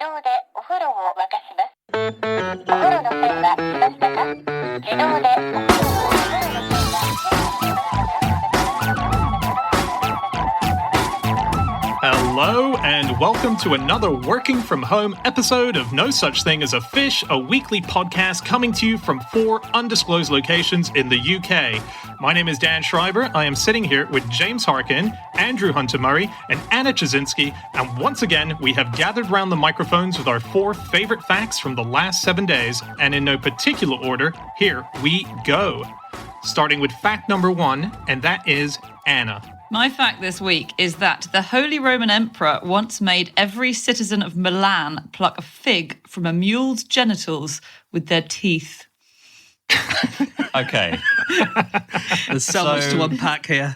動でお風呂を沸かします。お風呂の線は来ましたか？自動でお風呂を沸かします。Hello and welcome to another working from home episode of No Such Thing as a Fish, a weekly podcast coming to you from 4 undisclosed locations in the UK. My name is Dan Schreiber. I am sitting here with James Harkin, Andrew Hunter-Murray, and Anna Chazinski, and once again we have gathered round the microphones with our 4 favorite facts from the last 7 days, and in no particular order, here we go. Starting with fact number 1, and that is Anna. My fact this week is that the Holy Roman Emperor once made every citizen of Milan pluck a fig from a mule's genitals with their teeth. Okay. There's so much to unpack here.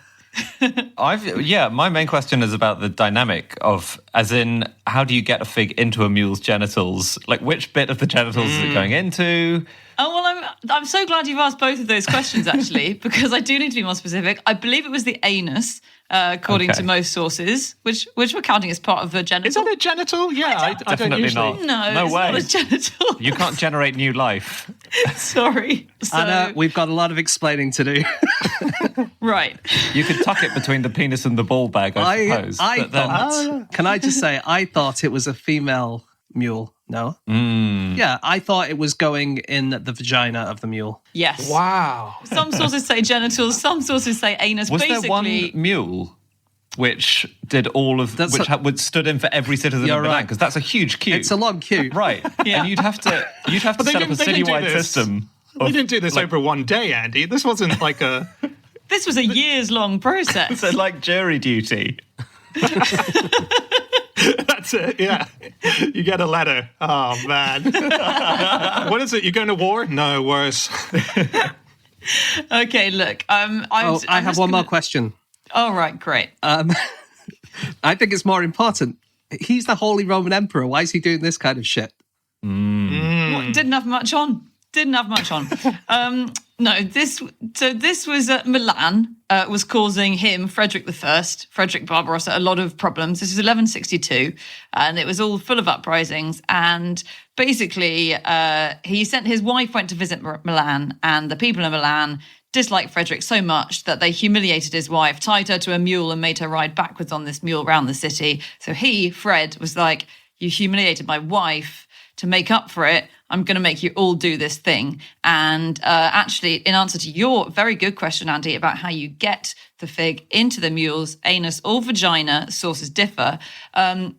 My main question is about the dynamic of, as in, how do you get a fig into a mule's genitals? Like, which bit of the genitals is it going into? Oh, well, I'm so glad you've asked both of those questions, actually, because I do need to be more specific. I believe it was the anus, according to most sources, which we're counting as part of the genital. Is that a genital? Yeah, I don't Definitely usually. not. No, No it's way. not a genital. You can't generate new life. Sorry. Anna, we've got a lot of explaining to do. Right. You could tuck it between the penis and the ball bag, I suppose. Can I just say, I thought it was a female mule. No? Yeah, I thought it was going in the vagina of the mule. Yes. Wow. Some sources say genitals, some sources say anus. Was Basically, there one mule which did all of stood in for every citizen You're of Milan? right. Because that's a huge queue. It's a long queue. Right. Yeah. And you'd have to But set up a they didn't do citywide this. system. They didn't do this over one day, Andy. This wasn't like a... this was a years-long process. So like jury duty. That's it, yeah. You get a letter. Oh, man. What is it? You're going to war? No, worse. Okay, look. I have one more question. Oh, right, great. I think it's more important. He's the Holy Roman Emperor. Why is he doing this kind of shit? Didn't have much on. No, this was at Milan, was causing him, Frederick Barbarossa, a lot of problems. This was 1162, and it was all full of uprisings. And basically, his wife went to visit Milan, and the people in Milan disliked Frederick so much that they humiliated his wife, tied her to a mule and made her ride backwards on this mule around the city. So Fred, was like, you humiliated my wife. To make up for it, I'm going to make you all do this thing. And actually, in answer to your very good question, Andy, about how you get the fig into the mule's anus or vagina, sources differ,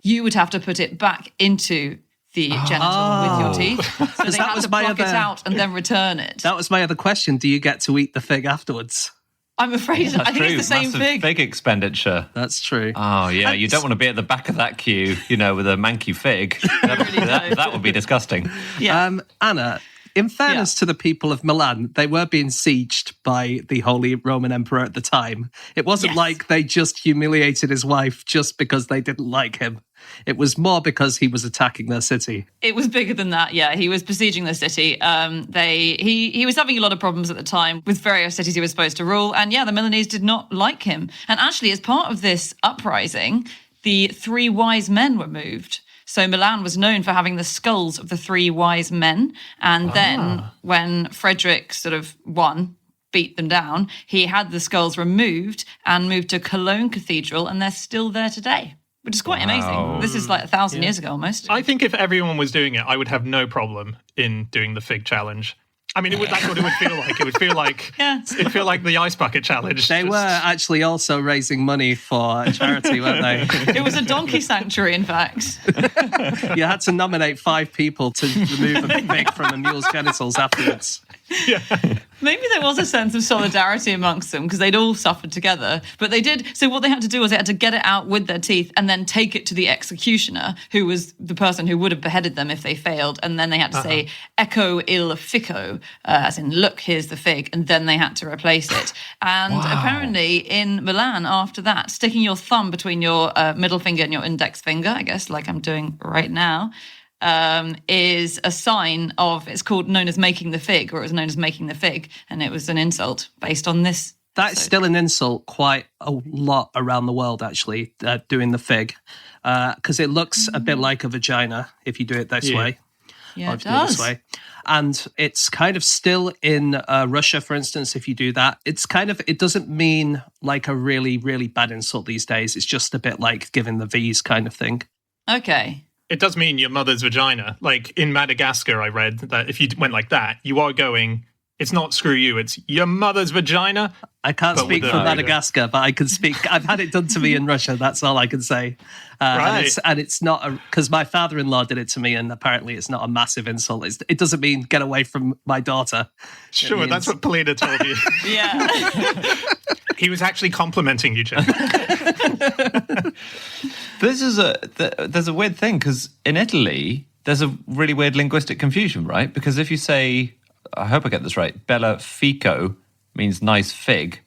you would have to put it back into the genital with your teeth. So they had to block it out and then return it. That was my other question. Do you get to eat the fig afterwards? I'm afraid I think it's the same Massive fig expenditure. That's true. Oh, yeah. You don't want to be at the back of that queue, with a manky fig. That would be disgusting. Yeah. Anna, in fairness to the people of Milan, they were being sieged by the Holy Roman Emperor at the time. It wasn't like they just humiliated his wife just because they didn't like him. It was more because he was attacking their city. It was bigger than that, yeah. He was besieging the city. He was having a lot of problems at the time with various cities he was supposed to rule. And yeah, the Milanese did not like him. And actually, as part of this uprising, the 3 wise men were moved. So Milan was known for having the skulls of the 3 wise men. And then when Frederick sort of beat them down, he had the skulls removed and moved to Cologne Cathedral, and they're still there today. Which is quite amazing. This is like 1,000 years ago almost. I think if everyone was doing it, I would have no problem in doing the fig challenge. I mean, that's what it would feel like. It would feel like it'd feel like the ice bucket challenge. They were actually also raising money for charity, weren't they? It was a donkey sanctuary, in fact. You had to nominate 5 people to remove a fig from a mule's genitals afterwards. Yeah. Maybe there was a sense of solidarity amongst them because they'd all suffered together. But they did. So what they had to do was they had to get it out with their teeth and then take it to the executioner, who was the person who would have beheaded them if they failed. And then they had to say, "Ecco il fico," as in, look, here's the fig. And then they had to replace it. And apparently in Milan, after that, sticking your thumb between your middle finger and your index finger, I guess, like I'm doing right now, is a sign of, it's known as making the fig, or it was known as making the fig, and it was an insult based on this That is still an insult quite a lot around the world, actually, doing the fig. Because it looks a bit like a vagina if you do it this way. Yeah, Or it if you do it this does. way. And it's kind of still in Russia, for instance, if you do that. It doesn't mean like a really, really bad insult these days. It's just a bit like giving the V's kind of thing. Okay. It does mean your mother's vagina. Like in Madagascar, I read that if you went like that, you are going, it's not screw you, it's your mother's vagina. I can't But speak with for the- Madagascar, but I can speak. I've had it done to me in Russia. That's all I can say. Right. And it's not because my father-in-law did it to me, and apparently it's not a massive insult. It doesn't mean get away from my daughter. Sure, means- that's what Polina told you. Yeah. He was actually complimenting you, Jen. There's a weird thing because in Italy, there's a really weird linguistic confusion, right? Because if you say, I hope I get this right, bella fico means nice fig,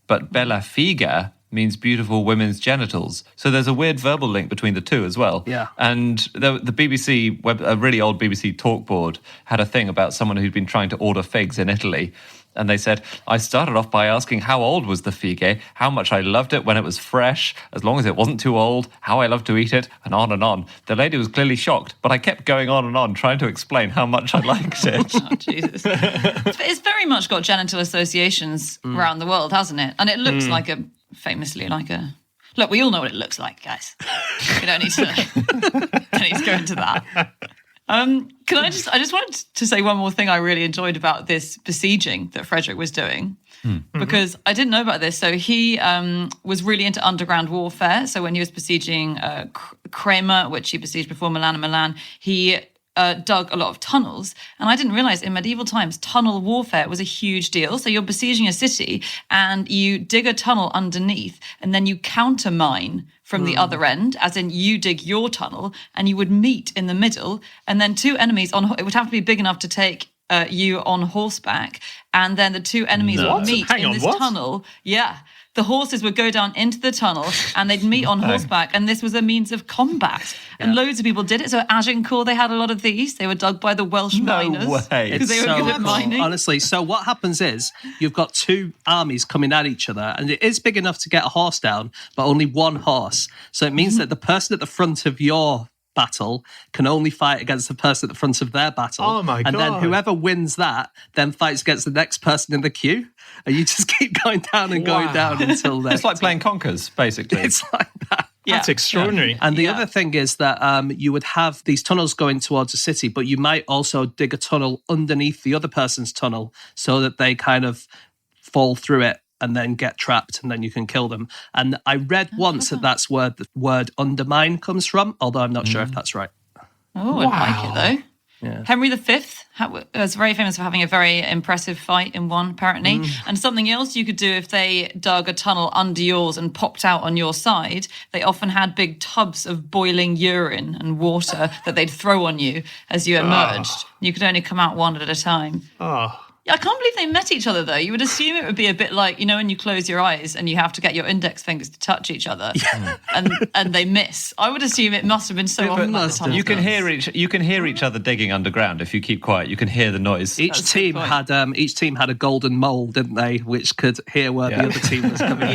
but bella figa means beautiful women's genitals. So there's a weird verbal link between the two as well. Yeah. And the BBC, a really old BBC talk board, had a thing about someone who'd been trying to order figs in Italy. And they said, I started off by asking how old was the fige, how much I loved it when it was fresh, as long as it wasn't too old, how I loved to eat it, and on and on. The lady was clearly shocked, but I kept going on and on, trying to explain how much I liked it. Oh, Jesus. It's very much got genital associations around the world, hasn't it? And it looks famously like a... Look, we all know what it looks like, guys. We don't need to go into that. I just wanted to say one more thing I really enjoyed about this besieging that Frederick was doing, because I didn't know about this. So he was really into underground warfare. So when he was besieging Crema, which he besieged before Milan and Milan, he dug a lot of tunnels. And I didn't realize in medieval times, tunnel warfare was a huge deal. So you're besieging a city and you dig a tunnel underneath and then you countermine from the other end, as in you dig your tunnel and you would meet in the middle. And then two enemies it would have to be big enough to take you on horseback. And then the two enemies would meet Hang in on, this what? tunnel. Yeah. The horses would go down into the tunnel and they'd meet on horseback, and this was a means of combat. And loads of people did it. So at Agincourt, they had a lot of these. They were dug by the Welsh miners. way. Because they were good at mining. Honestly, so what happens is you've got two armies coming at each other, and it is big enough to get a horse down, but only one horse. So it means that the person at the front of your battle can only fight against the person at the front of their battle. Oh my And then God. whoever wins that then fights against the next person in the queue. And you just keep going down and going down until It's like playing Conkers, basically. It's like that. That's extraordinary. And the Yeah. other thing is that you would have these tunnels going towards a city, but you might also dig a tunnel underneath the other person's tunnel so that they kind of fall through it and then get trapped, and then you can kill them. And I read once that that's where the word undermine comes from, although I'm not sure if that's right. Oh, I like it though. Yeah. Henry V was very famous for having a very impressive fight in one, apparently. And something else you could do if they dug a tunnel under yours and popped out on your side, they often had big tubs of boiling urine and water that they'd throw on you as you emerged. You could only come out one at a time. Oh, I can't believe they met each other, though. You would assume it would be a bit like, when you close your eyes and you have to get your index fingers to touch each other, and they miss. I would assume it must have been so often like the tunnel. You can hear each other digging underground if you keep quiet. You can hear the noise. Each team had a golden mole, didn't they, which could hear where the other team was coming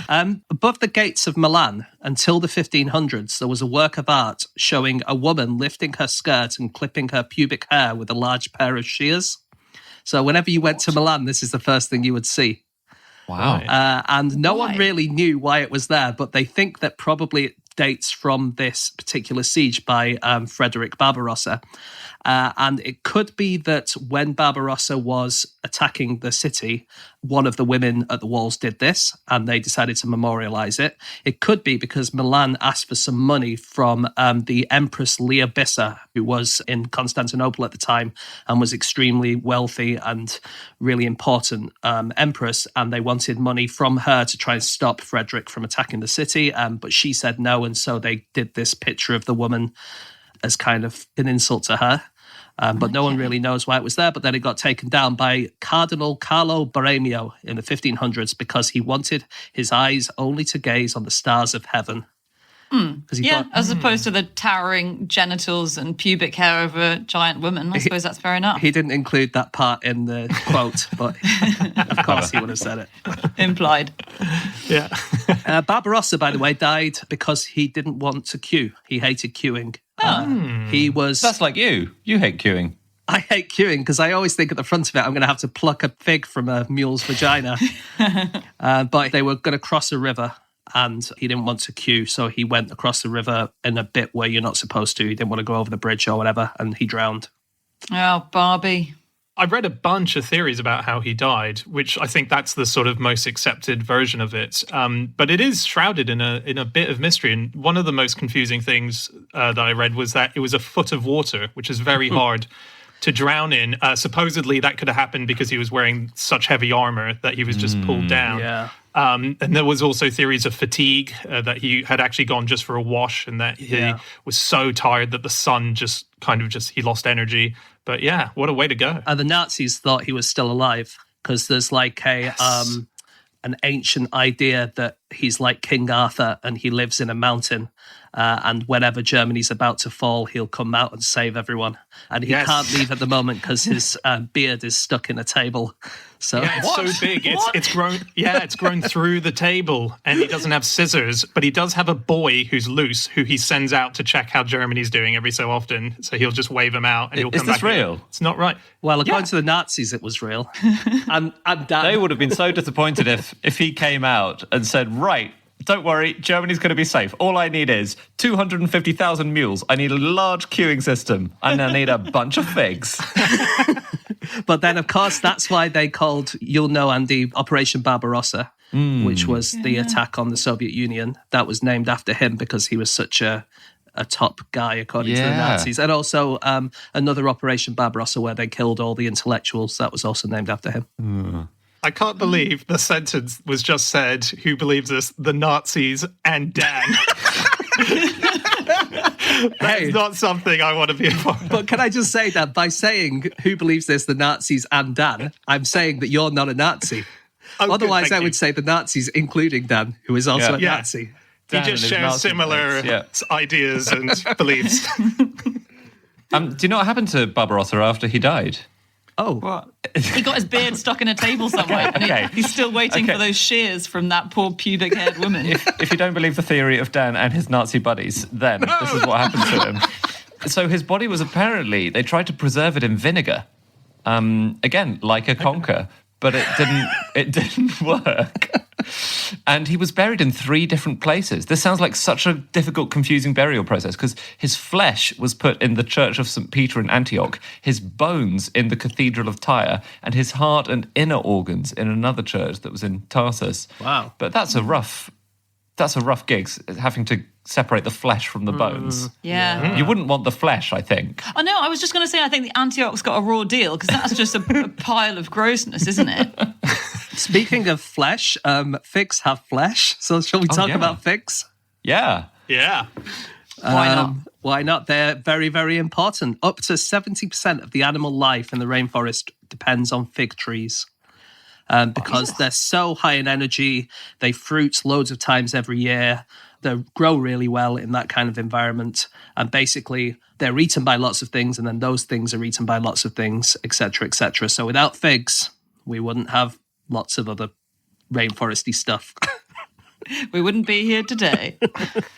from. Above the gates of Milan, until the 1500s, there was a work of art showing a woman lifting her skirt and clipping her pubic hair with a large pair of shears. So whenever you went to Milan, this is the first thing you would see. Wow. And no one Why? really knew why it was there, but they think that probably it dates from this particular siege by Frederick Barbarossa. And it could be that when Barbarossa was attacking the city, one of the women at the walls did this, and they decided to memorialize it. It could be because Milan asked for some money from the Empress Leobissa, who was in Constantinople at the time and was extremely wealthy and really important empress, and they wanted money from her to try and stop Frederick from attacking the city, but she said no, and so they did this picture of the woman as kind of an insult to her. But no one really knows why it was there. But then it got taken down by Cardinal Carlo Borromeo in the 1500s because he wanted his eyes only to gaze on the stars of heaven. Because he Yeah, thought, as opposed to the towering genitals and pubic hair of a giant woman. I suppose that's fair enough. he didn't include that part in the quote, but of course he would have said it. Implied. Yeah. Barbarossa, by the way, died because he didn't want to queue. He hated queuing. He was... That's like you. You hate queuing. I hate queuing because I always think at the front of it, I'm going to have to pluck a fig from a mule's vagina. But they were going to cross a river and he didn't want to queue. So he went across the river in a bit where you're not supposed to. He didn't want to go over the bridge or whatever. And he drowned. Oh, Barbie. I read a bunch of theories about how he died, which I think that's the sort of most accepted version of it. But it is shrouded in a bit of mystery. And one of the most confusing things that I read was that it was a foot of water, which is very hard to drown in. Supposedly that could have happened because he was wearing such heavy armor that he was just pulled down. Yeah. And there was also theories of fatigue, that he had actually gone just for a wash and that he was so tired that the sun just he lost energy. But yeah, what a way to go. The Nazis thought he was still alive because there's like an ancient idea that he's like King Arthur and he lives in a mountain. And whenever Germany's about to fall, he'll come out and save everyone. And he can't leave at the moment because his beard is stuck in a table. So yeah, it's so big. It's grown. Yeah, it's grown through the table, and he doesn't have scissors, but he does have a boy who's loose, who he sends out to check how Germany's doing every so often. So he'll just wave him out, and he'll come back. Is this real? It's not right. Well, according to the Nazis, it was real. I'm Dan. They would have been so disappointed if he came out and said, right, don't worry, Germany's going to be safe. All I need is 250,000 mules. I need a large queuing system. And I need a bunch of figs. But then, of course, that's why they called, you'll know, Andy, Operation Barbarossa, which was the attack on the Soviet Union. That was named after him because he was such a top guy, according to the Nazis. And also another Operation Barbarossa where they killed all the intellectuals. That was also named after him. I can't believe the sentence was just said, who believes this? The Nazis and Dan. That's not something I want to be a part of. But can I just say that by saying, who believes this? The Nazis and Dan, I'm saying that you're not a Nazi. Oh, Otherwise, good, I would say the Nazis, including Dan, who is also a Yeah. Nazi. He Dan just and his shares Nazi similar mates, ideas and beliefs. Do you know what happened to Barbarossa after he died? Oh, He got his beard stuck in a table somewhere. And Okay. he's still waiting for those shears from that poor pubic-haired woman. If you don't believe the theory of Dan and his Nazi buddies, then this is what happened to him. So his body was apparently, they tried to preserve it in vinegar. Again, like a conker, but it didn't work. And he was buried in 3 different places. This sounds like such a difficult, confusing burial process because his flesh was put in the Church of St. Peter in Antioch, his bones in the Cathedral of Tyre, and his heart and inner organs in another church that was in Tarsus. Wow. But that's a rough gig, having to separate the flesh from the bones. Yeah. You wouldn't want the flesh, I think. Oh, no, I was just going to say, I think the Antioch's got a raw deal because that's just a pile of grossness, isn't it? speaking of flesh, figs have flesh. So shall we talk about figs? Yeah. Yeah. Why not? Why not? They're very, very important. Up to 70% of the animal life in the rainforest depends on fig trees. Because they're so high in energy, they fruit loads of times every year. They grow really well in that kind of environment. And basically, they're eaten by lots of things, and then those things are eaten by lots of things, etc., etc. So without figs, we wouldn't have lots of other rainforesty stuff. We wouldn't be here today.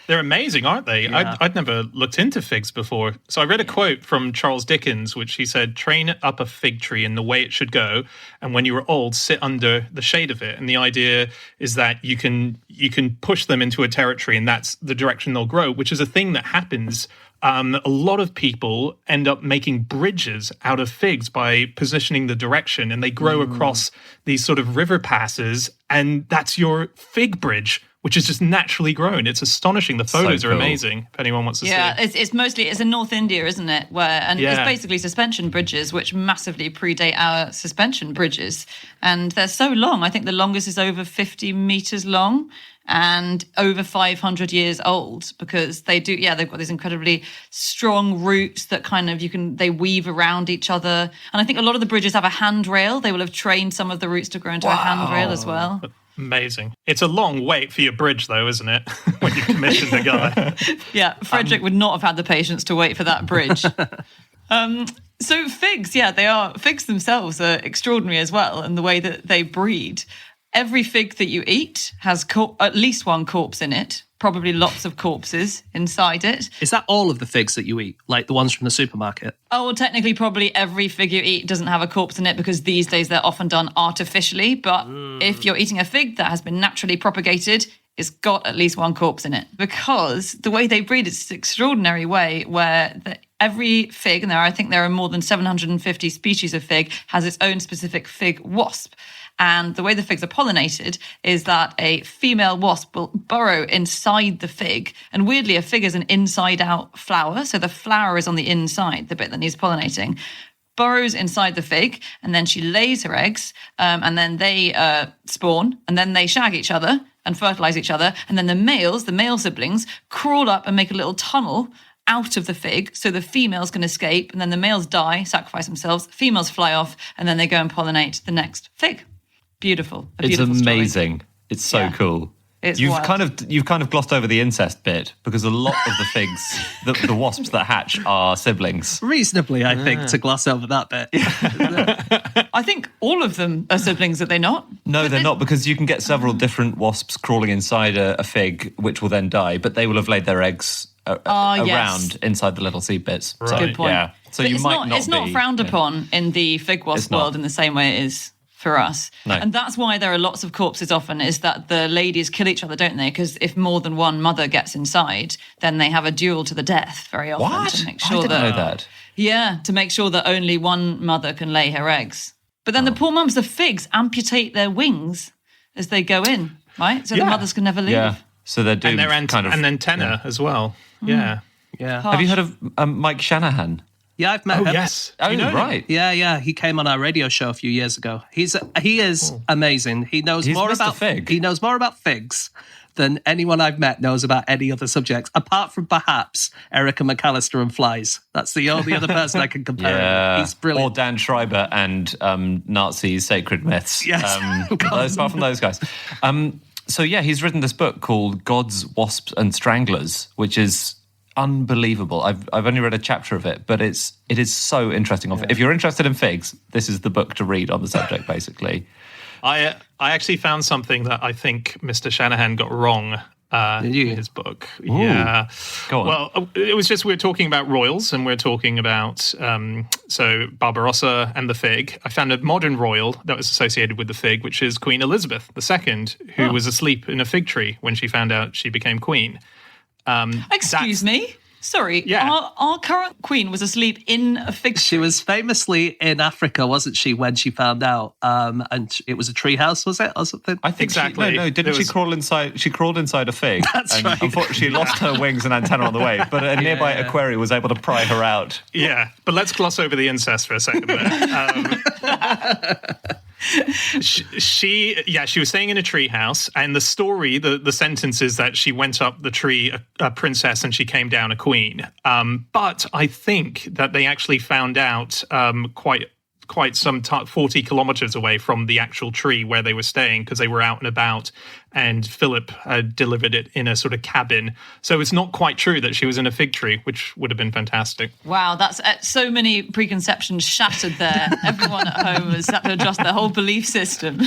They're amazing, aren't they? Yeah. I'd never looked into figs before. So I read a quote from Charles Dickens, which he said, train up a fig tree in the way it should go. And when you are old, sit under the shade of it. And the idea is that you can push them into a territory and that's the direction they'll grow, which is a thing that happens. A lot of people end up making bridges out of figs by positioning the direction, and they grow across these sort of river passes, and that's your fig bridge, which is just naturally grown. It's astonishing. The photos are cool. amazing, if anyone wants to see. Yeah, it's in North India, isn't it? It's basically suspension bridges, which massively predate our suspension bridges. And they're so long. I think the longest is over 50 meters long and over 500 years old because they've got these incredibly strong roots that kind of they weave around each other. And I think a lot of the bridges have a handrail. They will have trained some of the roots to grow into a handrail as well. Amazing. It's a long wait for your bridge, though, isn't it? When you commission the guy. Yeah, Frederick would not have had the patience to wait for that bridge. So figs, figs themselves are extraordinary as well in the way that they breed. Every fig that you eat has at least one corpse in it, probably lots of corpses inside it. Is that all of the figs that you eat, like the ones from the supermarket? Oh, well, technically, probably every fig you eat doesn't have a corpse in it because these days they're often done artificially. But if you're eating a fig that has been naturally propagated, it's got at least one corpse in it. Because the way they breed, it's an extraordinary way where every fig, and I think there are more than 750 species of fig, has its own specific fig wasp. And the way the figs are pollinated is that a female wasp will burrow inside the fig. And weirdly, a fig is an inside-out flower. So the flower is on the inside, the bit that needs pollinating. Burrows inside the fig, and then she lays her eggs, and then they spawn, and then they shag each other and fertilize each other. And then the male siblings, crawl up and make a little tunnel out of the fig so the females can escape, and then the males die, sacrifice themselves, females fly off, and then they go and pollinate the next fig. Beautiful. It's amazing. Story. It's so cool. You've kind of glossed over the incest bit because a lot of the figs, the wasps that hatch are siblings. Reasonably, I think, to gloss over that bit. I think all of them are siblings, are they not? No, they're not, because you can get several different wasps crawling inside a fig, which will then die, but they will have laid their eggs around inside the little seed bits. Right. So, Good point. Yeah. So but you it's not frowned upon in the fig wasp world in the same way it is for us. No. And that's why there are lots of corpses often, is that the ladies kill each other, don't they? Because if more than one mother gets inside, then they have a duel to the death very often. What? To make sure I didn't know that. Yeah, to make sure that only one mother can lay her eggs. But then the poor mums of figs amputate their wings as they go in, right? So the mothers can never leave. Yeah. So they're doomed. And their and antenna as well. Yeah. Yeah. Have you heard of Mike Shanahan? Yeah, I've met him. Yes. Oh, You know him? right. Yeah. He came on our radio show a few years ago. He is amazing. He's more Mr. about Fig. He knows more about figs than anyone I've met knows about any other subjects, apart from perhaps Erica McAllister and flies. That's the only other person I can compare. Yeah. He's brilliant. Or Dan Schreiber and Nazi sacred myths. Yes. Apart from those guys. So yeah, he's written this book called Gods, Wasps and Stranglers, which is unbelievable. I've only read a chapter of it, but it is so interesting. If you're interested in figs, this is the book to read on the subject, basically. I actually found something that I think Mr. Shanahan got wrong in his book. Ooh. Yeah. Go on. Well, it was just we were talking about royals, and we're talking about so Barbarossa and the fig. I found a modern royal that was associated with the fig, which is Queen Elizabeth II, who was asleep in a fig tree when she found out she became queen. Excuse me? Sorry, Yeah. our current queen was asleep in a fig tree. She was famously in Africa, wasn't she, when she found out? And it was a treehouse, was it, or something? I think Exactly. Didn't she crawl inside? She crawled inside a fig. That's and right. Unfortunately, she lost her wings and antenna on the way, but a nearby equerry was able to pry her out. Yeah, but let's gloss over the incest for a second there. She was staying in a tree house, and the story, the sentence is that she went up the tree a princess and she came down a queen. But I think that they actually found out quite some 40 kilometers away from the actual tree where they were staying, because they were out and about, and Philip delivered it in a sort of cabin. So it's not quite true that she was in a fig tree, which would have been fantastic. Wow, that's so many preconceptions shattered there. Everyone at home has had to adjust their whole belief system.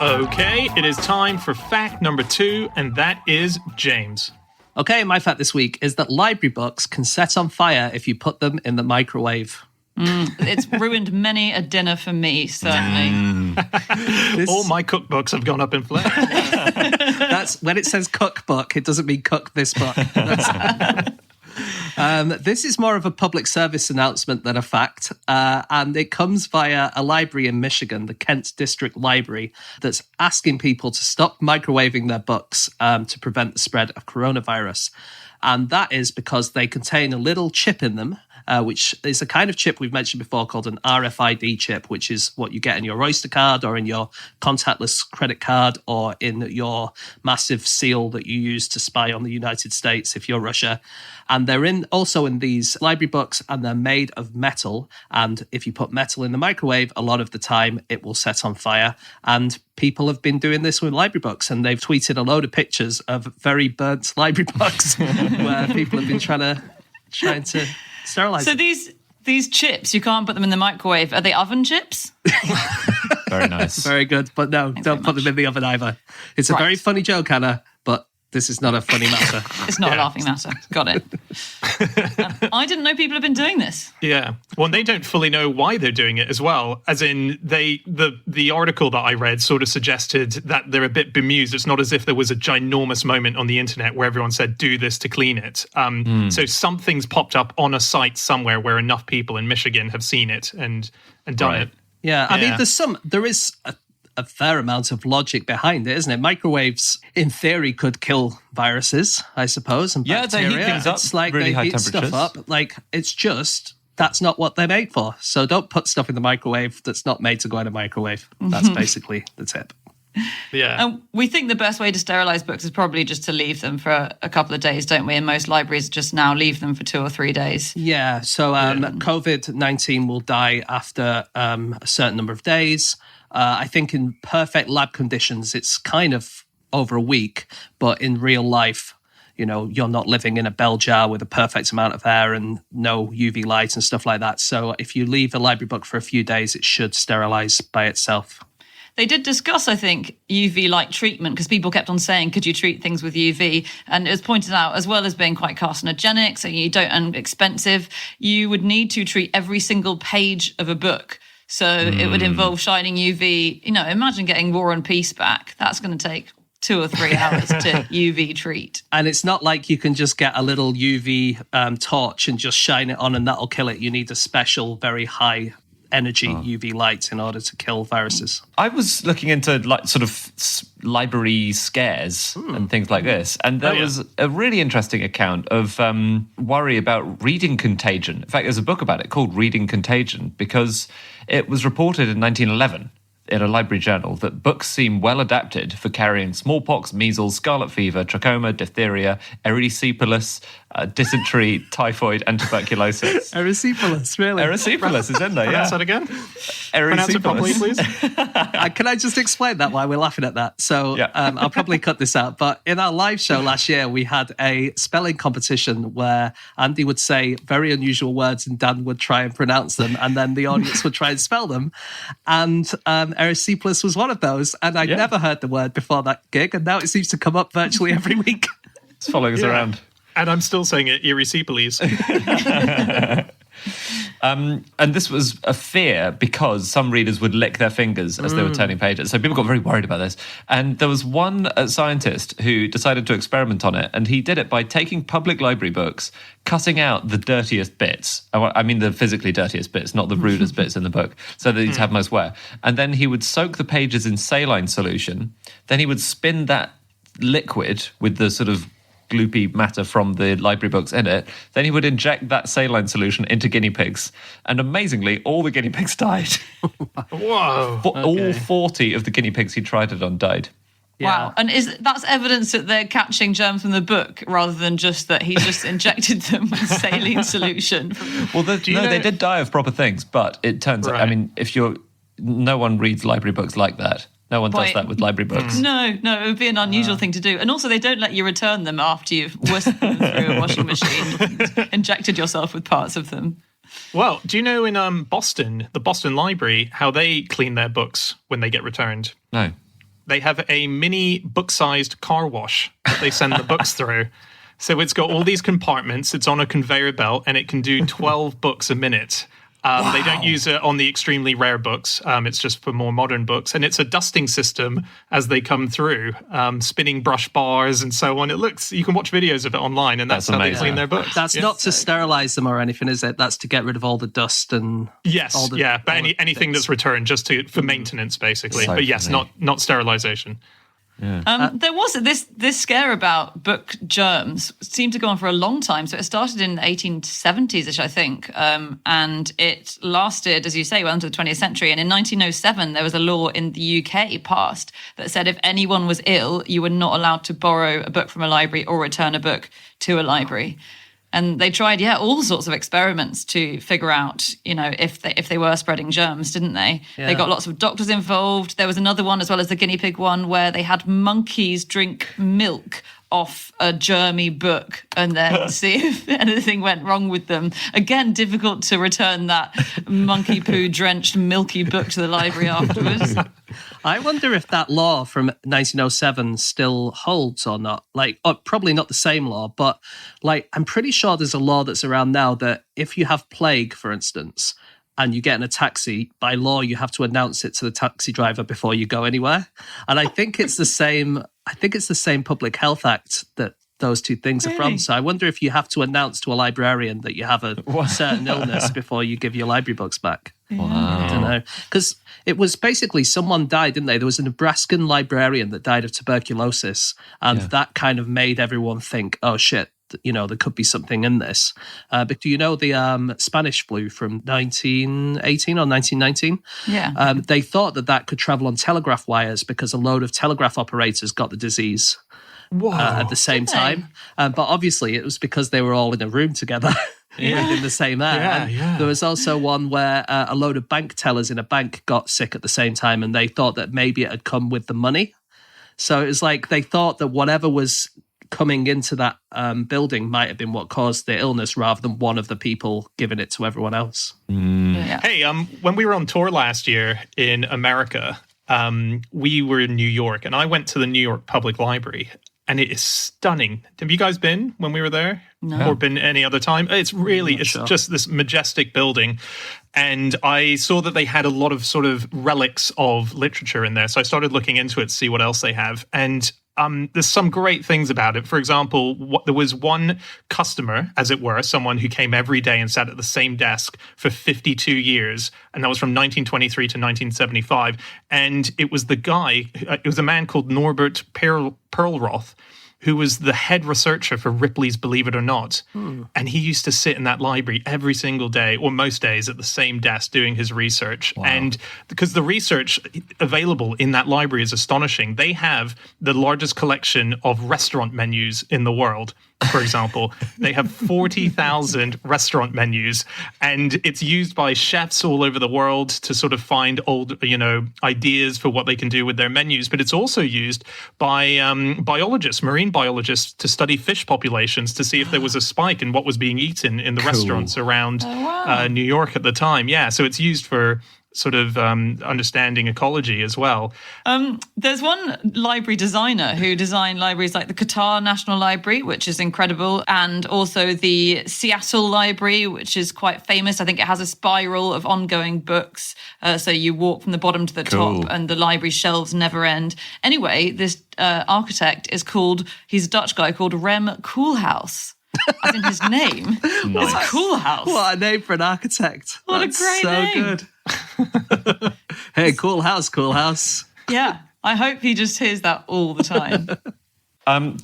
Okay, it is time for fact number 2, and that is James. Okay, my fact this week is that library books can set on fire if you put them in the microwave. It's ruined many a dinner for me, certainly. All my cookbooks have gone up in flames. That's when it says cookbook, it doesn't mean cook this book. This is more of a public service announcement than a fact, and it comes via a library in Michigan, the Kent District Library, that's asking people to stop microwaving their books to prevent the spread of coronavirus. And that is because they contain a little chip in them, which is a kind of chip we've mentioned before called an RFID chip, which is what you get in your Oyster card or in your contactless credit card or in your massive seal that you use to spy on the United States if you're Russia. And they're also in these library books, and they're made of metal. And if you put metal in the microwave, a lot of the time it will set on fire. And people have been doing this with library books, and they've tweeted a load of pictures of very burnt library books where people have been trying to sterilize So them. these chips, you can't put them in the microwave. Are they oven chips? Very nice. Very good. But no, don't put them in the oven either. It's a Right. very funny joke, Anna, but this is not a funny matter. It's not a laughing matter. Got it. I didn't know people have been doing this. Yeah. Well, they don't fully know why they're doing it as well. As in, the article that I read sort of suggested that they're a bit bemused. It's not as if there was a ginormous moment on the internet where everyone said, do this to clean it. So something's popped up on a site somewhere where enough people in Michigan have seen it and done Right. it. Yeah, I Yeah. mean, there is a fair amount of logic behind it, isn't it? Microwaves, in theory, could kill viruses, I suppose, and Yeah, they bacteria. heat things up It's like really they high heat stuff temperatures. up. Like, it's just, that's not what they're made for. So don't put stuff in the microwave that's not made to go in a microwave. That's basically the tip. Yeah. And we think the best way to sterilize books is probably just to leave them for a couple of days, don't we? And most libraries just now leave them for 2 or 3 days. Yeah, so COVID-19 will die after a certain number of days. I think in perfect lab conditions, it's kind of over a week, but in real life, you're not living in a bell jar with a perfect amount of air and no UV light and stuff like that. So if you leave a library book for a few days, it should sterilize by itself. They did discuss, I think, UV light treatment because people kept on saying, could you treat things with UV? And it was pointed out, as well as being quite carcinogenic, so and expensive, you would need to treat every single page of a book. So it would involve shining UV. Imagine getting War and Peace back. That's going to take 2 or 3 hours to UV treat. And it's not like you can just get a little UV torch and just shine it on and that'll kill it. You need a special, very high energy UV light in order to kill viruses. I was looking into sort of library scares and things like this, and there was a really interesting account of worry about reading contagion. In fact, there's a book about it called Reading Contagion because it was reported in 1911 in a library journal that books seem well adapted for carrying smallpox, measles, scarlet fever, trachoma, diphtheria, erysipelas, dysentery, typhoid, and tuberculosis. Erysipelas, really? Erysipelas is in there, Pronounce yeah. that again. Pronounce it properly, please. Can I just explain that why we're laughing at that? So Yeah. I'll probably cut this out. But in our live show last year, we had a spelling competition where Andy would say very unusual words and Dan would try and pronounce them. And then the audience would try and spell them. And erysipelas was one of those. And I'd never heard the word before that gig. And now it seems to come up virtually every week. It's following us around. And I'm still saying it, erysipelas. And this was a fear because some readers would lick their fingers as they were turning pages. So people got very worried about this. And there was one scientist who decided to experiment on it. And he did it by taking public library books, cutting out the dirtiest bits. I mean the physically dirtiest bits, not the rudest bits in the book, so that these have most wear. And then he would soak the pages in saline solution. Then he would spin that liquid with the sort of gloopy matter from the library books in it. Then he would inject that saline solution into guinea pigs. And amazingly, all the guinea pigs died. Whoa. All 40 of the guinea pigs he tried it on died. Wow. And that's evidence that they're catching germs from the book rather than just that he just injected them with saline solution. Well, they did die of proper things, but it turns out, I Right. mean, no one reads library books like that. No one does that with library books. No, it would be an unusual thing to do. And also, they don't let you return them after you've whisked them through a washing machine, injected yourself with parts of them. Well, do you know in Boston, the Boston Library, how they clean their books when they get returned? No. They have a mini book-sized car wash that they send the books through. So it's got all these compartments. It's on a conveyor belt, and it can do 12 books a minute. They don't use it on the extremely rare books. It's just for more modern books. And it's a dusting system as they come through, spinning brush bars and so on. You can watch videos of it online, and that's how they amazing. clean their books. That's not to sterilize them or anything, is it? That's to get rid of all the dust and Yes, all the, but all the anything things. that's returned just for maintenance, basically. So But yes, funny. not sterilization. There was this scare about book germs seemed to go on for a long time. So it started in the 1870s-ish, I think, and it lasted, as you say, well into the 20th century. And in 1907, there was a law in the UK passed that said if anyone was ill, you were not allowed to borrow a book from a library or return a book to a library. And they tried, all sorts of experiments to figure out, if they were spreading germs, didn't they? Yeah. They got lots of doctors involved. There was another one, as well as the guinea pig one, where they had monkeys drink milk off a germy book and then see if anything went wrong with them. Again, difficult to return that monkey poo drenched milky book to the library afterwards. I wonder if that law from 1907 still holds or not. Probably not the same law, but I'm pretty sure there's a law that's around now that if you have plague, for instance, and you get in a taxi, by law, you have to announce it to the taxi driver before you go anywhere. And I think it's the same. I think it's the same Public Health Act that those two things are from. So I wonder if you have to announce to a librarian that you have a certain illness before you give your library books back. Wow. I don't know. Because it was basically someone died, didn't they? There was a Nebraskan librarian that died of tuberculosis. And that kind of made everyone think, oh, shit, there could be something in this. But do you know the Spanish flu from 1918 or 1919? Yeah. They thought that could travel on telegraph wires because a load of telegraph operators got the disease at the same time. But obviously it was because they were all in a room together. In the same air. There was also one where a load of bank tellers in a bank got sick at the same time, and they thought that maybe it had come with the money. So it was like they thought that whatever was coming into that building might have been what caused the illness rather than one of the people giving it to everyone else. Hey, when we were on tour last year in America, we were in New York, and I went to the New York Public Library. And it is stunning. Have you guys been when we were there? No. Or been any other time? It's just this majestic building. And I saw that they had a lot of sort of relics of literature in there. So I started looking into it to see what else they have. And there's some great things about it. For example, there was one customer, as it were, someone who came every day and sat at the same desk for 52 years. And that was from 1923 to 1975. And it was it was a man called Norbert Perlroth, who was the head researcher for Ripley's Believe It or Not. And he used to sit in that library every single day, or most days, at the same desk doing his research. Wow. And because the research available in that library is astonishing, they have the largest collection of restaurant menus in the world. For example, they have 40,000 restaurant menus, and it's used by chefs all over the world to sort of find old, ideas for what they can do with their menus. But it's also used by biologists, marine biologists, to study fish populations to see if there was a spike in what was being eaten in the restaurants around New York at the time. Yeah, so it's used for sort of understanding ecology as well. There's one library designer who designed libraries like the Qatar National Library, which is incredible, and also the Seattle Library, which is quite famous. I think it has a spiral of ongoing books. So you walk from the bottom to the top and the library shelves never end. Anyway, this architect he's a Dutch guy called Rem Koolhaas. As in his name. Nice. It's Koolhaas. What a name for an architect. What a great name. So good. Hey, cool house. Yeah, I hope he just hears that all the time.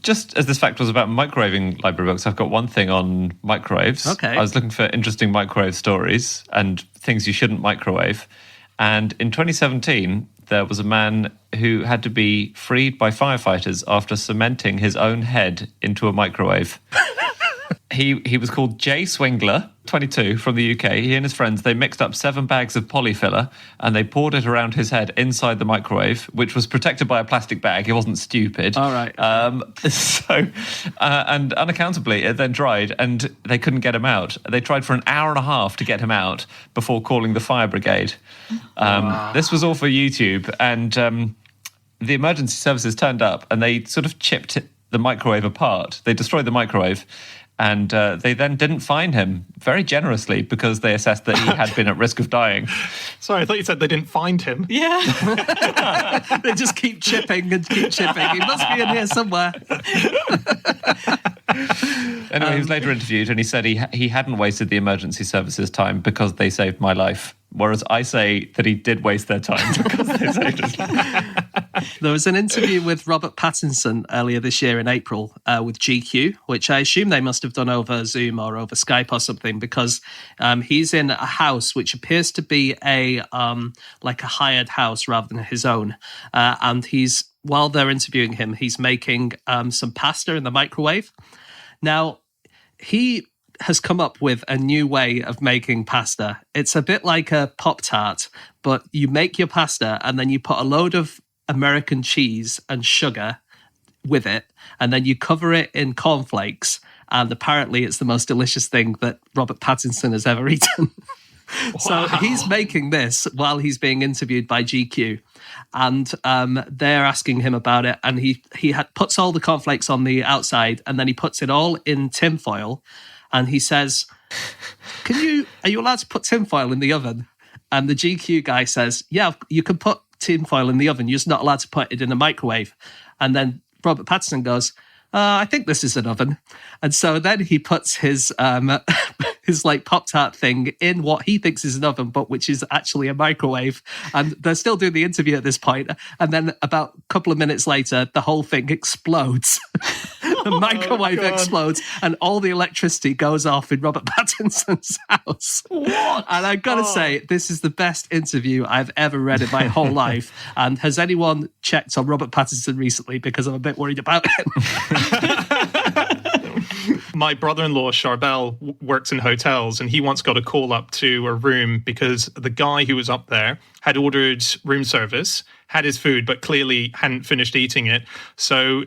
Just as this fact was about microwaving library books, I've got one thing on microwaves. Okay. I was looking for interesting microwave stories and things you shouldn't microwave. And in 2017, there was a man who had to be freed by firefighters after cementing his own head into a microwave. He was called Jay Swingler, 22, from the UK. He and his friends, they mixed up 7 bags of polyfiller and they poured it around his head inside the microwave, which was protected by a plastic bag. He wasn't stupid. All right. And unaccountably, it then dried and they couldn't get him out. They tried for an hour and a half to get him out before calling the fire brigade. This was all for YouTube. And the emergency services turned up and they sort of chipped the microwave apart. They destroyed the microwave. And they then didn't fine him very generously because they assessed that he had been at risk of dying. Sorry, I thought you said they didn't find him. Yeah. They just keep chipping and keep chipping. He must be in here somewhere. Anyway, he was later interviewed and he said he hadn't wasted the emergency services time because they saved my life. Whereas I say that he did waste their time because they saved his life. There was an interview with Robert Pattinson earlier this year in April with GQ, which I assume they must have done over Zoom or over Skype or something, because he's in a house which appears to be a hired house rather than his own. And while they're interviewing him, he's making some pasta in the microwave. Now, he has come up with a new way of making pasta. It's a bit like a Pop-Tart, but you make your pasta and then you put a load of American cheese and sugar with it, and then you cover it in cornflakes. And apparently it's the most delicious thing that Robert Pattinson has ever eaten. So he's making this while he's being interviewed by GQ. And they're asking him about it. And he puts all the cornflakes on the outside, and then he puts it all in tinfoil. And he says, are you allowed to put tinfoil in the oven? And the GQ guy says, yeah, you can put tinfoil in the oven. You're just not allowed to put it in a microwave. And then Robert Pattinson goes, I think this is an oven. And so then he puts his his Pop-Tart thing in what he thinks is an oven, but which is actually a microwave. And they're still doing the interview at this point. And then about a couple of minutes later, the whole thing explodes. The microwave explodes and all the electricity goes off in Robert Pattinson's house. What? And I've got to say, this is the best interview I've ever read in my whole life. And has anyone checked on Robert Pattinson recently? Because I'm a bit worried about him. My brother-in-law, Charbel, works in hotels, and he once got a call up to a room because the guy who was up there had ordered room service, had his food, but clearly hadn't finished eating it. So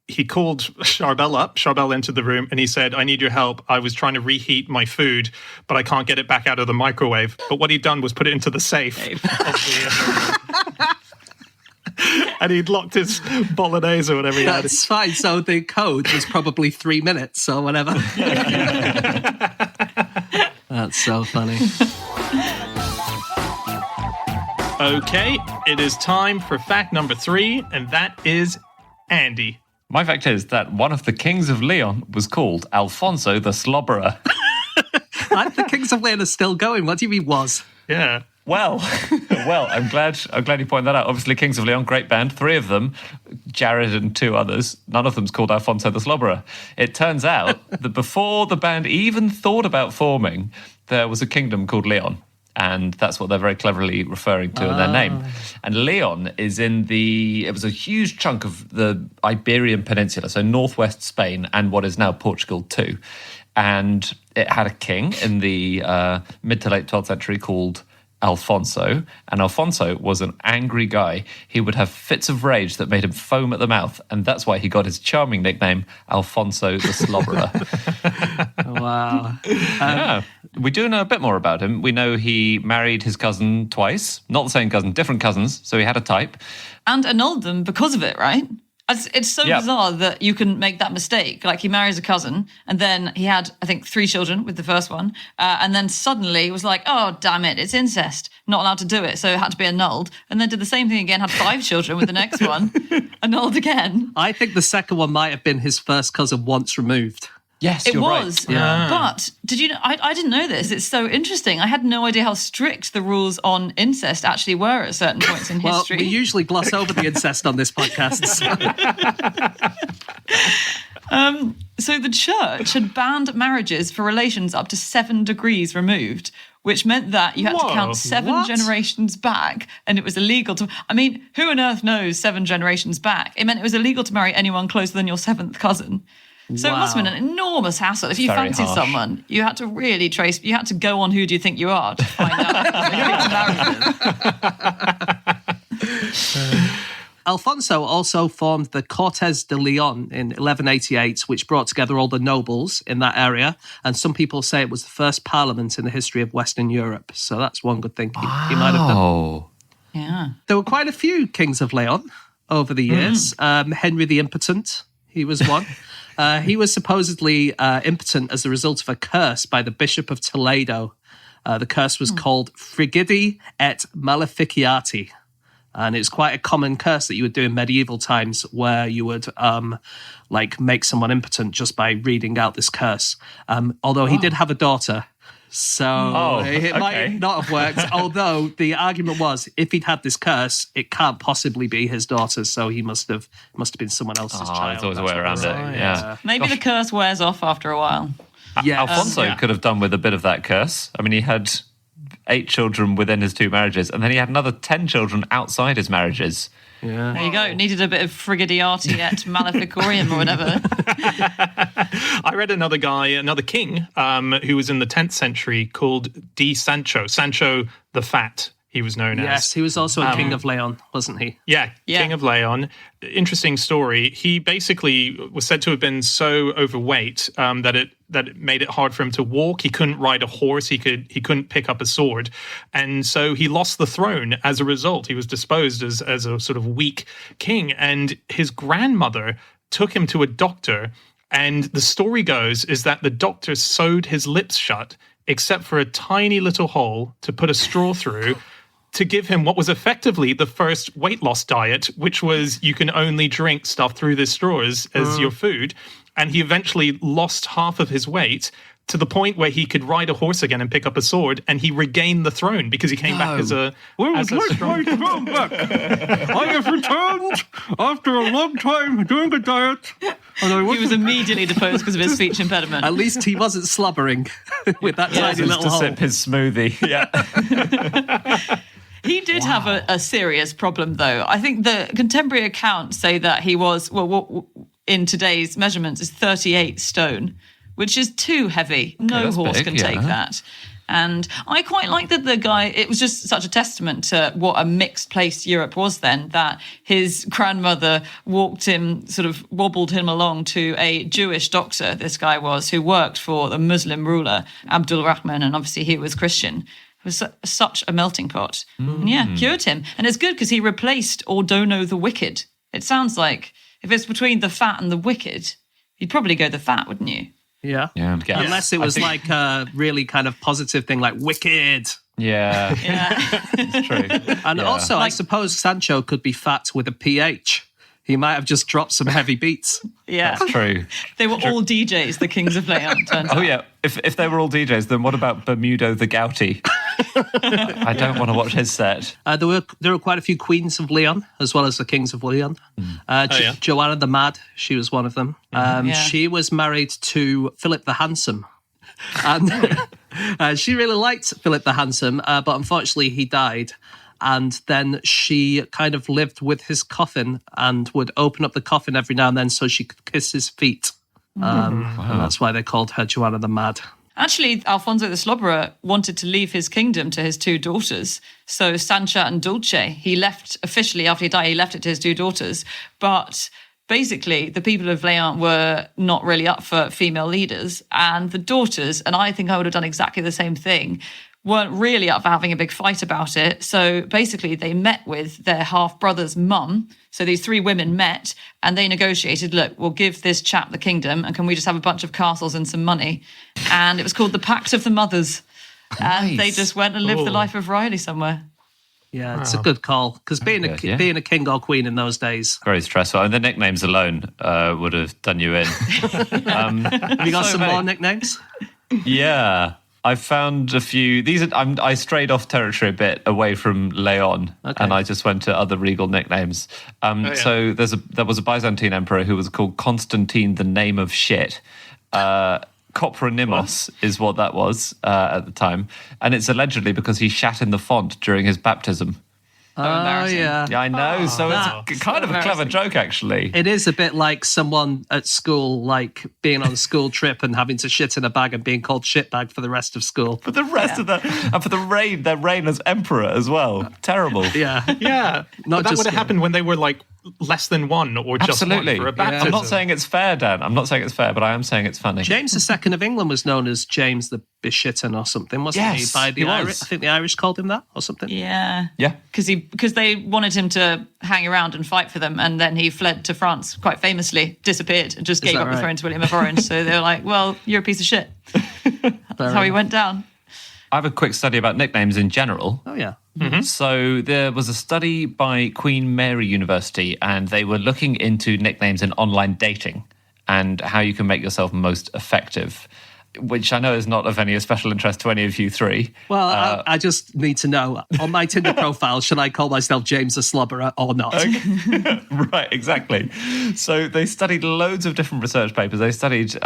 he called Charbel up. Charbel entered the room and he said, I need your help. I was trying to reheat my food, but I can't get it back out of the microwave. But what he'd done was put it into the safe. And he'd locked his bolognese or whatever he had. That's fine. So the code was probably 3 minutes or whatever. That's so funny. Okay, it is time for fact number 3, and that is Andy. My fact is that one of the kings of Leon was called Alfonso the Slobberer. The Kings of Leon are still going. What do you mean was? Yeah. Well, I'm glad you pointed that out. Obviously, Kings of Leon, great band, 3 of them, Jared and 2 others. None of them's called Alfonso the Slobberer. It turns out that before the band even thought about forming, there was a kingdom called Leon. And that's what they're very cleverly referring to in their name. And Leon is it was a huge chunk of the Iberian Peninsula, so northwest Spain and what is now Portugal too. And it had a king in the mid to late 12th century called Alfonso, and Alfonso was an angry guy. He would have fits of rage that made him foam at the mouth, and that's why he got his charming nickname, Alfonso the Slobberer. Wow. Yeah, we do know a bit more about him. We know he married his cousin twice, not the same cousin, different cousins, so he had a type. And annulled them because of it, right? It's so bizarre that you can make that mistake. Like, he marries a cousin, and then he had, I think, 3 children with the first one, and then suddenly he was like, oh, damn it, it's incest. Not allowed to do it, so it had to be annulled. And then did the same thing again, had 5 children with the next one, annulled again. I think the second one might have been his first cousin once removed. Yes, it you're was. right. Yeah. But did you know, I didn't know this. It's so interesting. I had no idea how strict the rules on incest actually were at certain points in history. Well, we usually gloss over the incest on this podcast. So the church had banned marriages for relations up to 7 degrees removed, which meant that you had to count 7 generations back, and it was illegal to... I mean, who on earth knows 7 generations back? It meant it was illegal to marry anyone closer than your 7th cousin. So It must have been an enormous hassle. If you Very fancied harsh. someone, you had to really trace... You had to go on Who Do You Think You Are to find out who you married. Alfonso also formed the Cortes de Leon in 1188, which brought together all the nobles in that area. And some people say it was the first parliament in the history of Western Europe. So that's one good thing he might have done. Oh. Yeah. There were quite a few kings of Leon over the years. Henry the Impotent, he was one. He was supposedly impotent as a result of a curse by the Bishop of Toledo. The curse was called Frigidi et Maleficiati. And it's quite a common curse that you would do in medieval times, where you would make someone impotent just by reading out this curse. Although he did have a daughter So it might not have worked. Although the argument was, if he'd had this curse, it can't possibly be his daughter's. So he must have been someone else's child. There's always a way around it. Yeah. Maybe the curse wears off after a while. Yeah, Alfonso could have done with a bit of that curse. I mean, he had 8 children within his 2 marriages, and then he had another 10 children outside his marriages. Yeah. There you go. Needed a bit of Frigidiati et Maleficorium or whatever. I read another king, who was in the 10th century called D. Sancho. Sancho the Fat, he was known as. Yes, he was also a king of Leon, wasn't he? Yeah, King of Leon. Interesting story. He basically was said to have been so overweight that it made it hard for him to walk. He couldn't ride a horse. He couldn't pick up a sword, and so he lost the throne as a result. He was disposed as a sort of weak king, and his grandmother took him to a doctor. And the story goes is that the doctor sewed his lips shut, except for a tiny little hole to put a straw through, to give him what was effectively the first weight loss diet, which was you can only drink stuff through the straws as your food. And he eventually lost half of his weight to the point where he could ride a horse again and pick up a sword, and he regained the throne because he came back as a strong... throne back. I have returned after a long time doing a diet. He was immediately deposed because of his speech impediment. At least he wasn't slobbering with that tiny little to hole. sip his smoothie. Yeah. He did have a serious problem, though. I think the contemporary accounts say that he was, what in today's measurements is 38 stone, which is too heavy. No horse big, can take that. And I quite like that the guy, it was just such a testament to what a mixed place Europe was then, that his grandmother wobbled him along to a Jewish doctor, this guy was, who worked for the Muslim ruler, Abdul Rahman, and obviously he was Christian. It was such a melting pot. And cured him. And it's good because he replaced Ordono the Wicked. It sounds like if it's between the fat and the wicked, you'd probably go the fat, wouldn't you? Yeah. Unless it was like a really kind of positive thing, like wicked. Yeah. It's true. And also, I suppose Sancho could be fat with a PH. He might have just dropped some heavy beats. Yeah. That's true. They were all DJs, the kings of Leon, turns out. Oh, yeah. If they were all DJs, then what about Bermudo the Gouty? I don't want to watch his set. There were quite a few queens of Leon, as well as the kings of Leon. Joanna the Mad, she was one of them. She was married to Philip the Handsome. And she really liked Philip the Handsome, but unfortunately he died. And then she kind of lived with his coffin and would open up the coffin every now and then so she could kiss his feet. And that's why they called her Joanna the Mad. Actually, Alfonso the Slobberer wanted to leave his kingdom to his 2 daughters. So Sancha and Dulce, he left officially after he died, he left it to his 2 daughters. But basically, the people of Leon were not really up for female leaders. And the daughters, and I think I would have done exactly the same thing, weren't really up for having a big fight about it. So basically they met with their half-brother's mum. So these 3 women met and they negotiated, look, we'll give this chap the kingdom and can we just have a bunch of castles and some money? And it was called the Pact of the Mothers. And they just went and lived the life of Riley somewhere. Yeah, it's a good call. Because being a king or queen in those days... Very stressful. And the nicknames alone would have done you in. Have you got some more nicknames? Yeah. I found a few. I strayed off territory a bit away from Leon, and I just went to other regal nicknames. So there was a Byzantine emperor who was called Constantine, the name of shit. Copronymos is what that was at the time, and it's allegedly because he shat in the font during his baptism. Oh, yeah. Yeah, I know. So it's kind of a clever joke, actually. It is a bit like someone at school, like being on a school trip and having to shit in a bag and being called shitbag for the rest of school. For the rest of and for their reign as emperor as well. Terrible. Yeah. Yeah. But that would have happened when they were like less than 1 or just 1 for a baptism. I'm not saying it's fair, Dan. I'm not saying it's fair, but I am saying it's funny. James II of England was known as James the Bishitten or something, wasn't he? By the Irish. I think the Irish called him that or something. Yeah. Yeah. Because they wanted him to hang around and fight for them, and then he fled to France quite famously, disappeared, and just gave up the throne to William of Orange. So they were like, well, you're a piece of shit. That's how he went down. I have a quick study about nicknames in general. Oh, yeah. Mm-hmm. So there was a study by Queen Mary University, and they were looking into nicknames in online dating and how you can make yourself most effective. which I know is not of any special interest to any of you three. Well, I just need to know, on my Tinder profile, should I call myself James the Slobberer or not? Okay. Right, exactly. So they studied loads of different research papers. They studied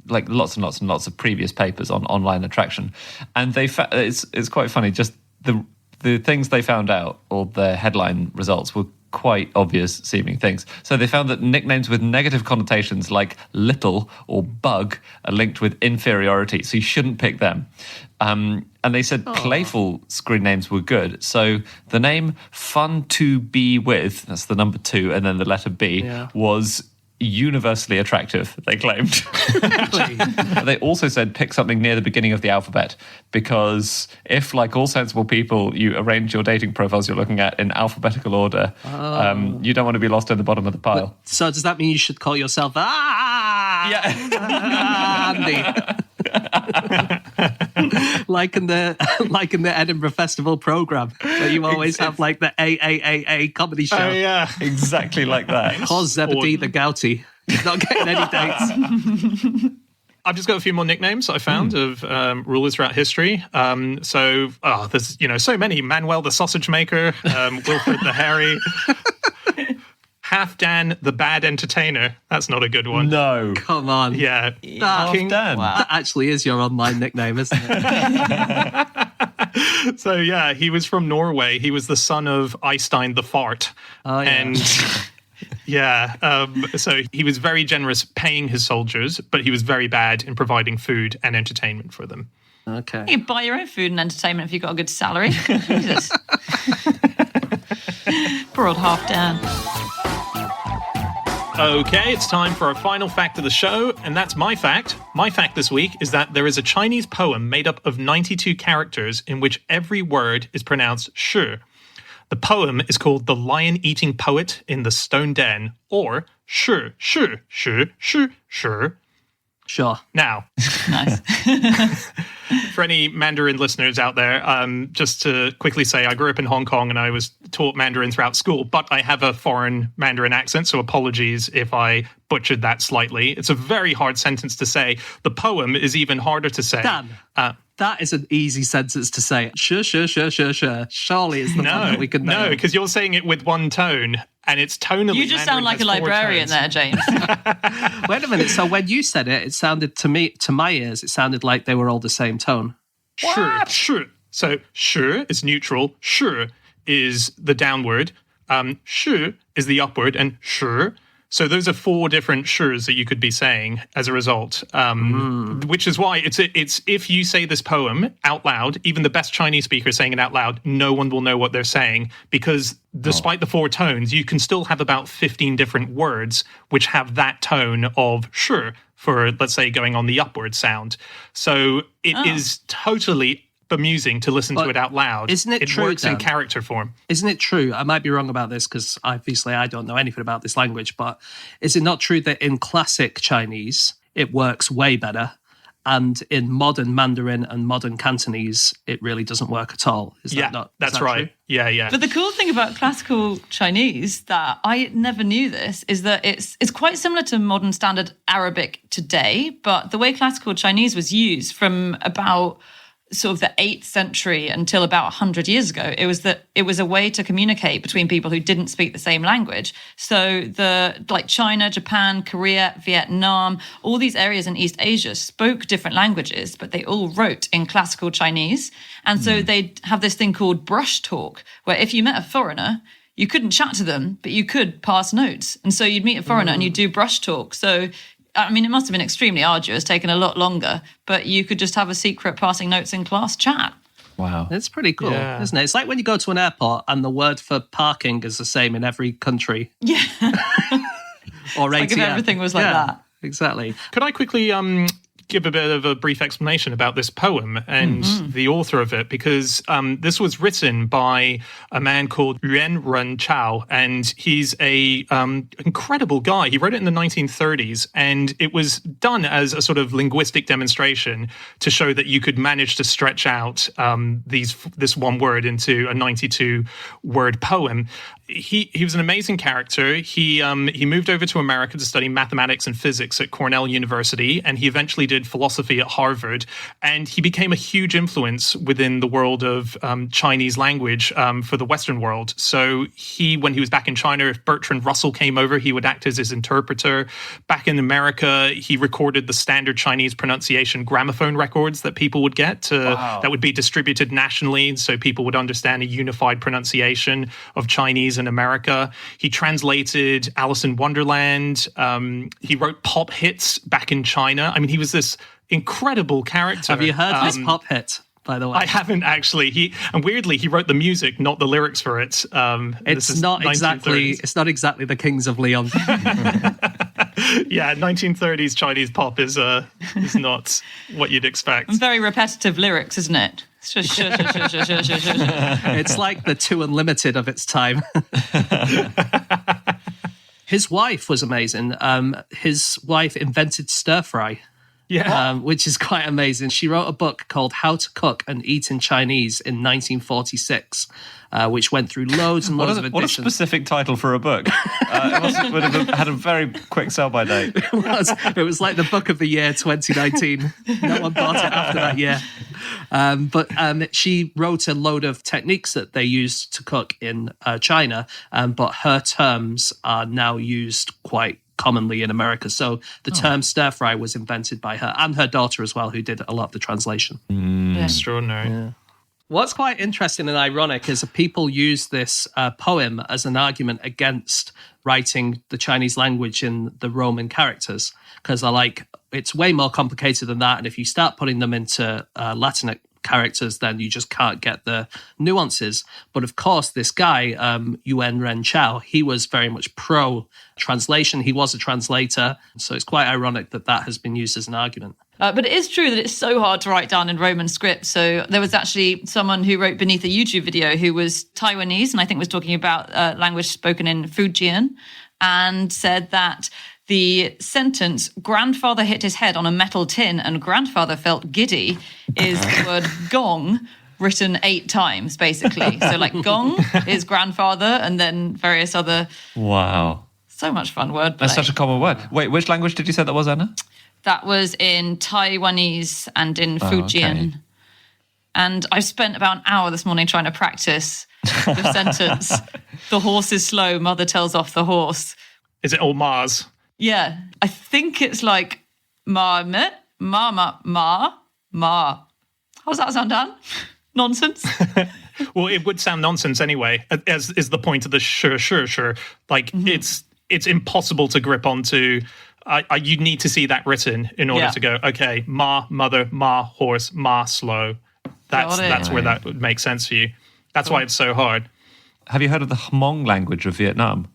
like lots and lots and lots of previous papers on online attraction. And it's quite funny, just the things they found out, or their headline results, were quite obvious seeming things. So they found that nicknames with negative connotations like little or bug are linked with inferiority, so you shouldn't pick them. And they said playful screen names were good. So the name Fun to Be With, that's the number 2 and then the letter B, was universally attractive, they claimed. They also said pick something near the beginning of the alphabet, because if, like all sensible people, you arrange your dating profiles you're looking at in alphabetical order, you don't want to be lost in the bottom of the pile. So does that mean you should call yourself Andy? like in the Edinburgh Festival programme, where you always have like the AAAA comedy show. Oh, yeah. Exactly like that. Cause Zebedee the Gouty. He's not getting any dates. I've just got a few more nicknames I found of rulers throughout history. There's so many. Manuel the Sausage Maker, Wilfred the Hairy, Halfdan the Bad Entertainer. That's not a good one. No. Come on. Yeah. Halfdan. Wow. That actually is your online nickname, isn't it? So, yeah, he was from Norway. He was the son of Eystein the Fart. Oh, yeah. And... Yeah, so he was very generous paying his soldiers, but he was very bad in providing food and entertainment for them. Okay. You buy your own food and entertainment if you've got a good salary. Jesus. Poor old Halfdan. Okay, it's time for our final fact of the show, and that's my fact. My fact this week is that there is a Chinese poem made up of 92 characters in which every word is pronounced shi. The poem is called The Lion-Eating Poet in the Stone Den, or shi, shi, shi, shi, shi. Sure. Now, Nice. for any Mandarin listeners out there, just to quickly say, I grew up in Hong Kong and I was taught Mandarin throughout school, but I have a foreign Mandarin accent, so apologies if I butchered that slightly. It's a very hard sentence to say. The poem is even harder to say. Dan, that is an easy sentence to say. Sure. Surely it's the one that we can know. No, because you're saying it with one tone, and it's tonally. You just sound like a Mandarin has 4 librarian tones. there, James. Wait a minute. So when you said it, it sounded to my ears, it sounded like they were all the same tone. Sure. So sure is neutral. Sure is the downward. Sure is the upward, and sure. So those are 4 different shures that you could be saying as a result, which is why it's if you say this poem out loud, even the best Chinese speaker saying it out loud, no one will know what they're saying, because despite the 4 tones, you can still have about 15 different words which have that tone of sure for, let's say, going on the upward sound. So it is totally amusing to listen to it out loud. Isn't it true, It works in Dan? character form. Isn't it true? I might be wrong about this because obviously I don't know anything about this language, but is it not true that in classic Chinese it works way better, and in modern Mandarin and modern Cantonese it really doesn't work at all? Is that not? That's is that right. true? Yeah. But the cool thing about classical Chinese that I never knew this is that it's quite similar to modern standard Arabic today, but the way classical Chinese was used from about sort of the 8th century until about 100 years ago, it was a way to communicate between people who didn't speak the same language. So like China, Japan, Korea, Vietnam, all these areas in East Asia spoke different languages, but they all wrote in classical Chinese. And so they'd have this thing called brush talk, where if you met a foreigner, you couldn't chat to them, but you could pass notes. And so you'd meet a foreigner and you'd do brush talk. So I mean, it must have been extremely arduous, taken a lot longer, but you could just have a secret passing notes in class chat. Wow. It's pretty cool, isn't it? It's like when you go to an airport and the word for parking is the same in every country. Yeah. Or ATM. Like if everything was like that. Exactly. Could I quickly give a bit of a brief explanation about this poem and the author of it? Because this was written by a man called Yuan Ren Chao, and he's a incredible guy. He wrote it in the 1930s, and it was done as a sort of linguistic demonstration to show that you could manage to stretch out this one word into a 92-word poem. He was an amazing character. He moved over to America to study mathematics and physics at Cornell University, and he eventually studied philosophy at Harvard, and he became a huge influence within the world of Chinese language for the Western world. So when he was back in China, if Bertrand Russell came over, he would act as his interpreter. Back in America, he recorded the standard Chinese pronunciation gramophone records that people would get that would be distributed nationally, so people would understand a unified pronunciation of Chinese in America. He translated Alice in Wonderland. He wrote pop hits back in China. I mean, he was this incredible character. Have you heard this pop hit, by the way? I haven't actually. And weirdly, he wrote the music, not the lyrics for it. It's not exactly the Kings of Leon. Yeah, 1930s Chinese pop is not what you'd expect. And very repetitive lyrics, isn't it? It's like the Two Unlimited of its time. His wife was amazing. His wife invented stir fry. Yeah. Which is quite amazing. She wrote a book called How to Cook and Eat in Chinese in 1946, which went through loads and loads of editions. What a specific title for a book. It would have had a very quick sell-by date. It was like the book of the year 2019. No one bought it after that year. But she wrote a load of techniques that they used to cook in China, but her terms are now used quite commonly in America. So the term stir fry was invented by her and her daughter as well, who did a lot of the translation. Extraordinary. Yeah. What's quite interesting and ironic is that people use this poem as an argument against writing the Chinese language in the Roman characters, because they're like, it's way more complicated than that. And if you start putting them into Latin characters, then you just can't get the nuances. But of course, this guy, Yuan Ren Chao, he was very much pro-translation. He was a translator. So it's quite ironic that that has been used as an argument. But it is true that it's so hard to write down in Roman script. So there was actually someone who wrote beneath a YouTube video who was Taiwanese, and I think was talking about language spoken in Fujian, and said that the sentence, grandfather hit his head on a metal tin and grandfather felt giddy, is the word gong written 8 times, basically. So like gong is grandfather and then various other... Wow. So much fun wordplay. That's such a common word. Wait, which language did you say that was, Anna? That was in Taiwanese and in Fujian. Okay. And I spent about an hour this morning trying to practice the sentence, the horse is slow, mother tells off the horse. Is it all Mars? Yeah. I think it's like ma, me, ma, ma. How's that sound, Dan? Nonsense? Well, it would sound nonsense anyway, as is the point of the sure. Like, it's impossible to grip onto. You need to see that written in order to go, okay, ma, mother, ma, horse, ma, slow. That's where that would make sense for you. That's why it's so hard. Have you heard of the Hmong language of Vietnam?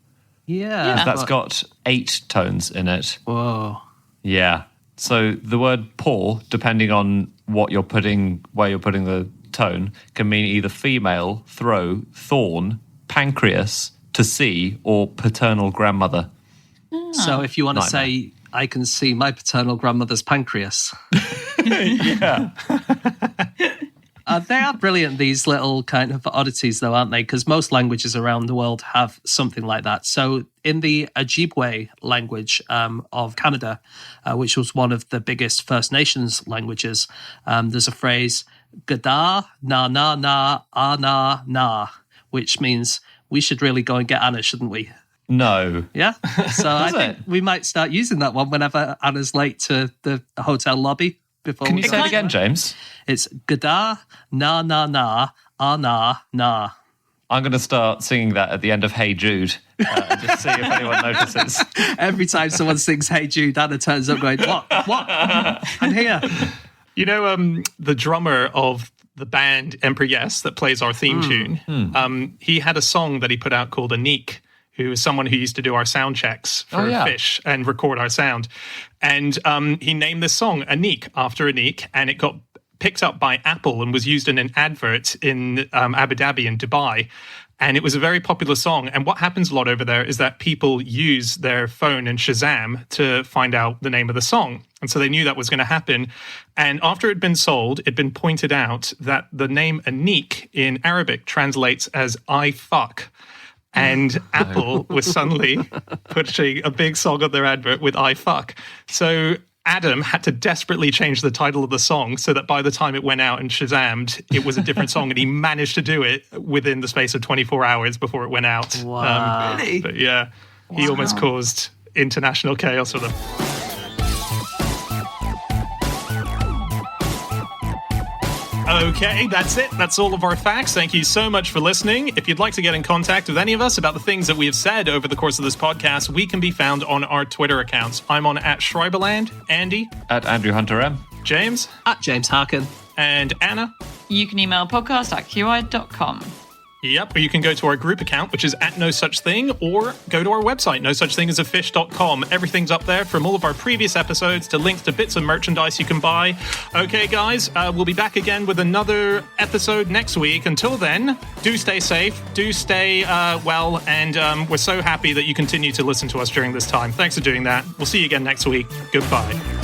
Yeah. That's got 8 tones in it. Whoa. Yeah. So the word paw, depending on where you're putting the tone, can mean either female, throw, thorn, pancreas, to see, or paternal grandmother. So if you want to say, I can see my paternal grandmother's pancreas. Yeah. They are brilliant, these little kind of oddities, though, aren't they? Because most languages around the world have something like that. So in the Ojibwe language of Canada, which was one of the biggest First Nations languages, there's a phrase, gada na na na na na, which means we should really go and get Anna, shouldn't we? No. Yeah. So I think we might start using that one whenever Anna's late to the hotel lobby. Can you say it again, James? It's gada na na na na na. I'm going to start singing that at the end of Hey Jude, just see if anyone notices. Every time someone sings Hey Jude, Anna turns up going, what? I'm here. You know, the drummer of the band Emperor Yes that plays our theme tune, he had a song that he put out called Anik, who is someone who used to do our sound checks for Fish and record our sound. And he named this song Anik after Anik, and it got picked up by Apple and was used in an advert in Abu Dhabi and Dubai. And it was a very popular song. And what happens a lot over there is that people use their phone and Shazam to find out the name of the song. And so they knew that was going to happen. And after it had been sold, it'd been pointed out that the name Anik in Arabic translates as I fuck. And Apple was suddenly pushing a big song on their advert with I fuck. So Adam had to desperately change the title of the song so that by the time it went out and Shazammed, it was a different song, and he managed to do it within the space of 24 hours before it went out. Wow. Really? But yeah, he almost caused international chaos for them. Okay, that's it. That's all of our facts. Thank you so much for listening. If you'd like to get in contact with any of us about the things that we have said over the course of this podcast, we can be found on our Twitter accounts. I'm on @Schreiberland, Andy, @AndrewHunterM, James, @JamesHarkin. and Anna. You can email podcast@qi.com. Yep, or you can go to our group account, which is @NoSuchThing, or go to our website, nosuchthingasafish.com. Everything's up there, from all of our previous episodes to links to bits of merchandise you can buy. Okay, guys, we'll be back again with another episode next week. Until then, do stay safe, do stay well, and we're so happy that you continue to listen to us during this time. Thanks for doing that. We'll see you again next week. Goodbye.